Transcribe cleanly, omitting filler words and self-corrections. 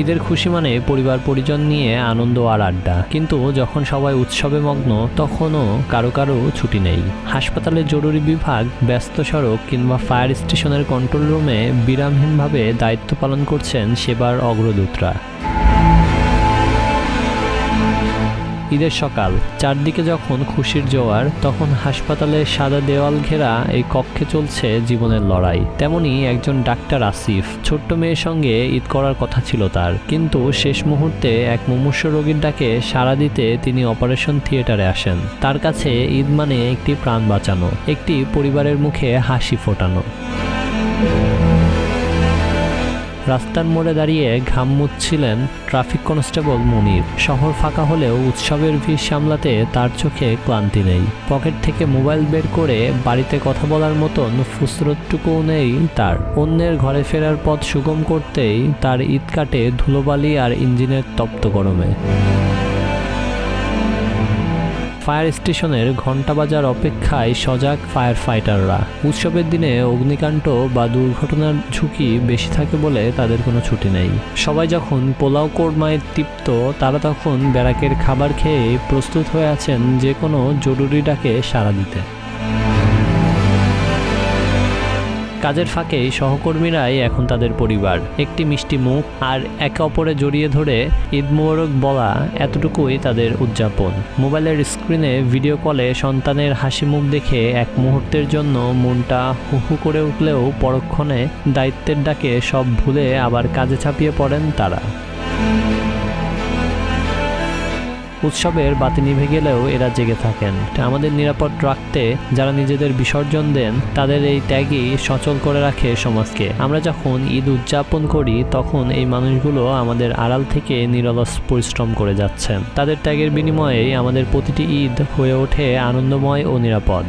ঈদের খুশি মানে পরিবার পরিজন নিয়ে আনন্দ আর আড্ডা, কিন্তু যখন সবাই উৎসবে মগ্ন তখনও কারো কারো ছুটি নেই। হাসপাতালের জরুরি বিভাগ, ব্যস্ত সড়ক কিংবা ফায়ার স্টেশনের কন্ট্রোল রুমে বিরামহীনভাবে দায়িত্ব পালন করছেন সেবার অগ্রদূতরা। ঈদের সকাল, চারদিকে যখন খুশির জোয়ার, তখন হাসপাতালের সাদা দেওয়াল ঘেরা এই কক্ষে চলছে জীবনের লড়াই। তেমনি একজন ডাক্তার আসিফ, ছোট্ট মেয়ের সঙ্গে ঈদ করার কথা ছিল তার, কিন্তু শেষ মুহূর্তে এক মুমূর্ষু রোগীর ডাকে সাড়া দিতে তিনি অপারেশন থিয়েটারে আসেন। তার কাছে ঈদ মানে একটি প্রাণ বাঁচানো, একটি পরিবারের মুখে হাসি ফোটানো। রাস্তার মোড়ে দাঁড়িয়ে ঘাম মুছছিলেন ট্রাফিক কনস্টেবল মনির। শহর ফাঁকা হলেও উৎসবের ভিড় সামলাতে তার চোখে ক্লান্তি নেই। পকেট থেকে মোবাইল বের করে বাড়িতে কথা বলার মতন ফুসরতটুকুও নেই তার। অন্যের ঘরে ফেরার পথ সুগম করতেই তার ঈদ কাটে ধুলোবালি আর ইঞ্জিনের তপ্ত গরমে। ফায়ার স্টেশনের ঘণ্টা বাজার অপেক্ষায় সজাগ ফায়ার ফাইটাররা। উৎসবের দিনে অগ্নিকাণ্ড বা দুর্ঘটনার ঝুঁকি বেশি থাকে বলে তাদের কোনো ছুটি নেই। সবাই যখন পোলাও কোরমায় তৃপ্ত, তারা তখন ব্যারাকের খাবার খেয়ে প্রস্তুত হয়ে আছেন যে কোনো জরুরি ডাকে সাড়া দিতে। কাজের ফাঁকে সহকর্মীরাই এখন তাদের পরিবার। একটি মিষ্টি মুখ আর একে অপরে জড়িয়ে ধরে ঈদ মোবারক বলা, এতটুকুই তাদের উদযাপন। মোবাইলের স্ক্রিনে ভিডিও কলে সন্তানের হাসি মুখ দেখে এক মুহূর্তের জন্য মনটা হুহু করে উঠলেও পরক্ষণে দায়িত্বের ডাকে সব ভুলে আবার কাজে ঝাঁপিয়ে পড়েন তারা। উৎসবের বাতি নিভে গেলেও এরা জেগে থাকেন। আমাদের নিরাপদ রাখতে যারা নিজেদের বিসর্জন দেন, তাদের এই ত্যাগই সচল করে রাখে সমাজকে। আমরা যখন ঈদ উদযাপন করি তখন এই মানুষগুলো আমাদের আড়াল থেকে নিরলস পরিশ্রম করে যাচ্ছেন। তাদের ত্যাগের বিনিময়েই আমাদের প্রতিটি ঈদ হয়ে ওঠে আনন্দময় ও নিরাপদ।